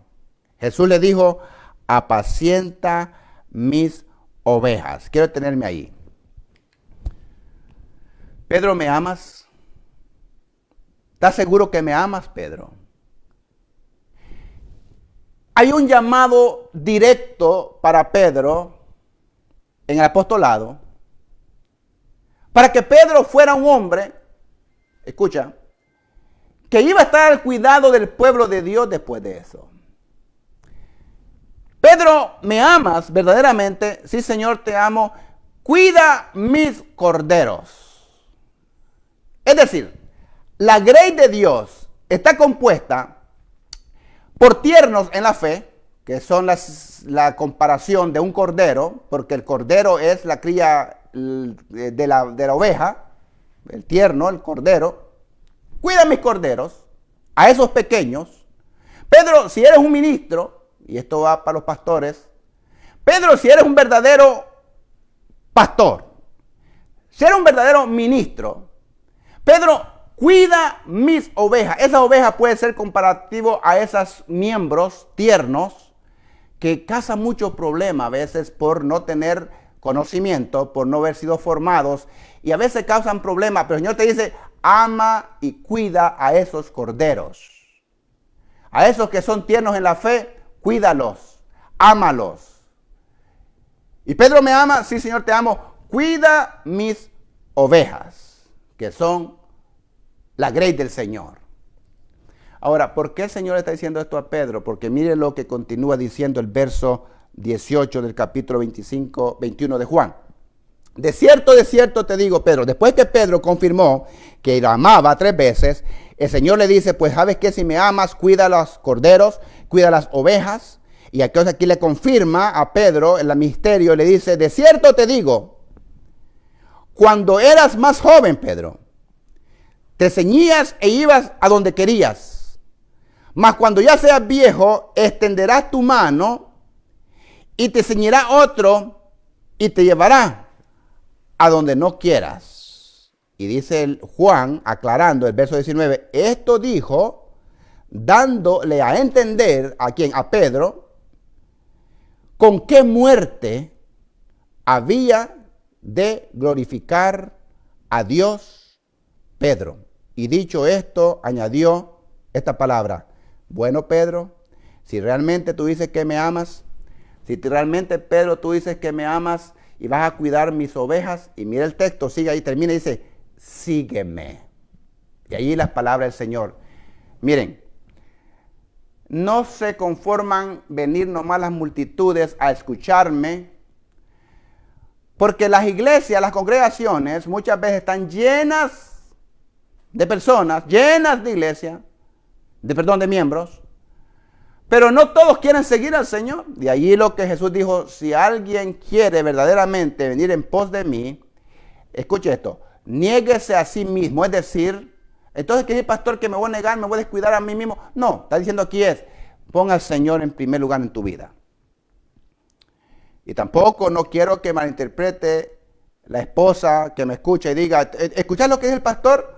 B: Jesús le dijo, apacienta mis ovejas. Quiero tenerme ahí. Pedro, ¿me amas? ¿Estás seguro que me amas, Pedro? Hay un llamado directo para Pedro en el apostolado, para que Pedro fuera un hombre, escucha, que iba a estar al cuidado del pueblo de Dios después de eso. Pedro, ¿me amas verdaderamente? Sí, Señor, te amo. Cuida mis corderos. Es decir, la grey de Dios está compuesta por tiernos en la fe, que son la comparación de un cordero, porque el cordero es la cría de la oveja, el tierno, el cordero. Cuida mis corderos, a esos pequeños. Pedro, si eres un ministro, y esto va para los pastores, Pedro, si eres un verdadero pastor, si eres un verdadero ministro, Pedro, cuida mis ovejas. Esa oveja puede ser comparativo a esos miembros tiernos que causan mucho problema a veces por no tener conocimiento, por no haber sido formados, y a veces causan problemas, pero el Señor te dice, ama y cuida a esos corderos. A esos que son tiernos en la fe, cuídalos, ámalos. Y Pedro, ¿me ama? Sí, Señor, te amo. Cuida mis ovejas, que son la grey del Señor. Ahora, ¿por qué el Señor le está diciendo esto a Pedro? Porque mire lo que continúa diciendo el verso 18 del capítulo 21 de Juan. De cierto te digo, Pedro, después que Pedro confirmó que la amaba 3 veces, el Señor le dice, pues sabes que si me amas, cuida los corderos, cuida las ovejas. Y aquí le confirma a Pedro en el misterio, le dice, de cierto te digo, cuando eras más joven, Pedro, te ceñías e ibas a donde querías. Mas cuando ya seas viejo, extenderás tu mano y te ceñirá otro y te llevará a donde no quieras. Y dice el Juan, aclarando el verso 19, esto dijo, dándole a entender a quien, a Pedro, con qué muerte había de glorificar a Dios Pedro. Y dicho esto, añadió esta palabra, bueno, Pedro, si realmente tú dices que me amas, si realmente, Pedro, tú dices que me amas y vas a cuidar mis ovejas, y mira el texto, sigue ahí, termina y dice, sígueme. Y allí las palabras del Señor. Miren, no se conforman venir nomás las multitudes a escucharme, porque las iglesias, las congregaciones, muchas veces están llenas de personas, llenas de iglesia, de miembros, pero no todos quieren seguir al Señor. De allí lo que Jesús dijo, si alguien quiere verdaderamente venir en pos de mí, escuche esto, niéguese a sí mismo, es decir, entonces ¿qué es el pastor que me voy a negar, me voy a descuidar a mí mismo? No, está diciendo aquí ponga al Señor en primer lugar en tu vida. Y tampoco no quiero que malinterprete la esposa que me escucha y diga, ¿escuchás lo que dice el pastor?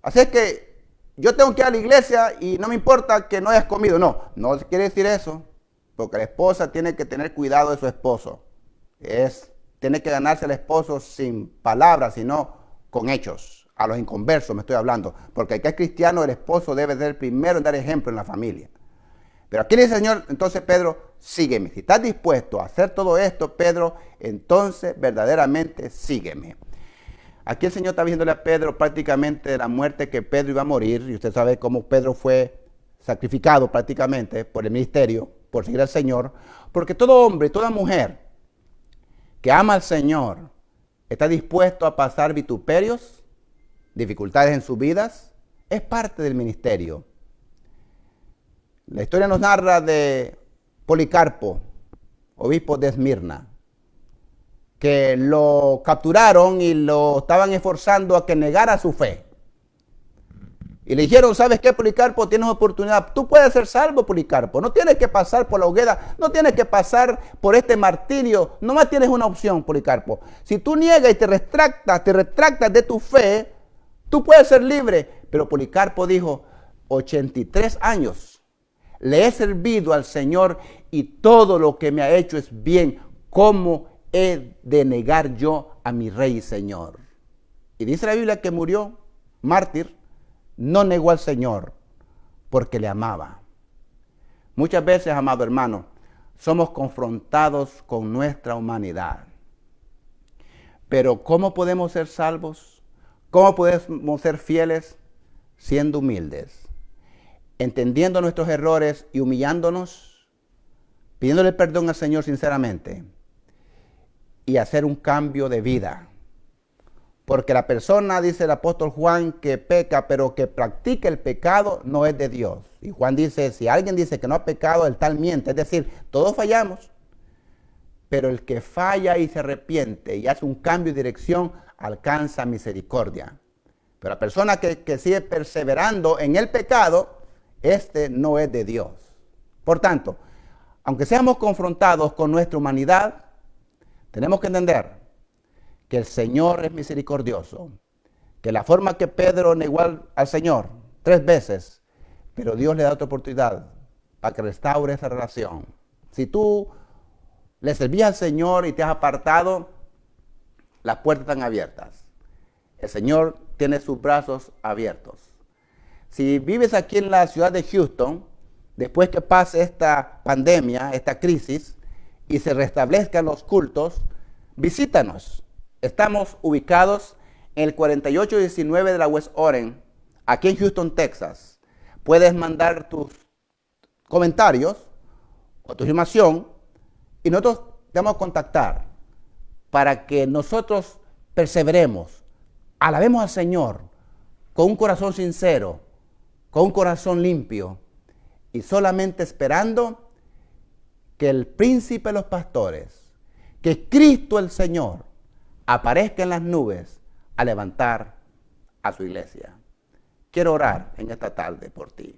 B: Así es que yo tengo que ir a la iglesia y no me importa que no hayas comido. No, no quiere decir eso, porque la esposa tiene que tener cuidado de su esposo. Tiene que ganarse el esposo sin palabras, sino con hechos. A los inconversos me estoy hablando. Porque el que es cristiano, el esposo debe ser el primero en dar ejemplo en la familia. Pero aquí le dice el Señor, entonces Pedro, sígueme. Si estás dispuesto a hacer todo esto, Pedro, entonces verdaderamente sígueme. Aquí el Señor está diciéndole a Pedro prácticamente de la muerte que Pedro iba a morir. Y usted sabe cómo Pedro fue sacrificado prácticamente por el ministerio, por seguir al Señor. Porque todo hombre, toda mujer que ama al Señor, está dispuesto a pasar vituperios, dificultades en sus vidas, es parte del ministerio. La historia nos narra de Policarpo, obispo de Esmirna, que lo capturaron y lo estaban esforzando a que negara su fe. Y le dijeron, ¿sabes qué, Policarpo? Tienes oportunidad. Tú puedes ser salvo, Policarpo. No tienes que pasar por la hoguera. No tienes que pasar por este martirio. Nomás tienes una opción, Policarpo. Si tú niegas y te retractas de tu fe, tú puedes ser libre. Pero Policarpo dijo, 83 años le he servido al Señor y todo lo que me ha hecho es bien. ¿Cómo he de negar yo a mi Rey y Señor? Y dice la Biblia que murió mártir. No negó al Señor porque le amaba. Muchas veces, amado hermano, somos confrontados con nuestra humanidad. Pero ¿cómo podemos ser salvos? ¿Cómo podemos ser fieles? Siendo humildes, entendiendo nuestros errores y humillándonos, pidiéndole perdón al Señor sinceramente y hacer un cambio de vida. Porque la persona, dice el apóstol Juan, que peca, pero que practica el pecado, no es de Dios. Y Juan dice, si alguien dice que no ha pecado, el tal miente. Es decir, todos fallamos. Pero el que falla y se arrepiente y hace un cambio de dirección, alcanza misericordia. Pero la persona que sigue perseverando en el pecado, no es de Dios. Por tanto, aunque seamos confrontados con nuestra humanidad, tenemos que entender que el Señor es misericordioso, que la forma que Pedro negó al Señor 3 veces, pero Dios le da otra oportunidad para que restaure esa relación. Si tú le servías al Señor y te has apartado, las puertas están abiertas. El Señor tiene sus brazos abiertos. Si vives aquí en la ciudad de Houston, después que pase esta pandemia, esta crisis, y se restablezcan los cultos, visítanos. Estamos ubicados en el 4819 de la West Oren, aquí en Houston, Texas. Puedes mandar tus comentarios o tu información y nosotros te vamos a contactar para que nosotros perseveremos, alabemos al Señor con un corazón sincero, con un corazón limpio y solamente esperando que el príncipe de los pastores, que Cristo el Señor, aparezca en las nubes a levantar a su iglesia. Quiero orar en esta tarde por ti.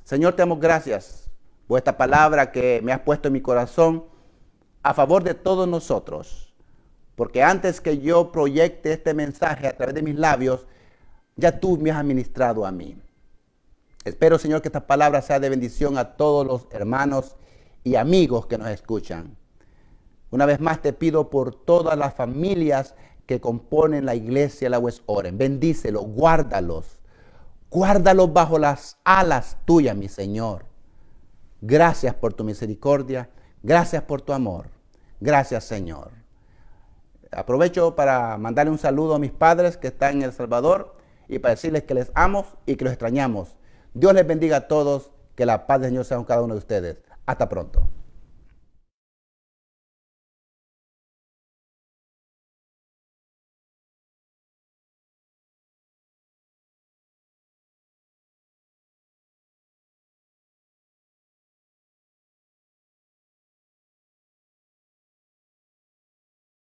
B: Señor, te damos gracias por esta palabra que me has puesto en mi corazón a favor de todos nosotros. Porque antes que yo proyecte este mensaje a través de mis labios, ya tú me has administrado a mí. Espero, Señor, que esta palabra sea de bendición a todos los hermanos y amigos que nos escuchan. Una vez más te pido por todas las familias que componen la iglesia la West Oren. Bendícelos, guárdalos. Guárdalos bajo las alas tuyas, mi Señor. Gracias por tu misericordia. Gracias por tu amor. Gracias, Señor. Aprovecho para mandarle un saludo a mis padres que están en El Salvador y para decirles que les amo y que los extrañamos. Dios les bendiga a todos. Que la paz del Señor sea con cada uno de ustedes. Hasta pronto.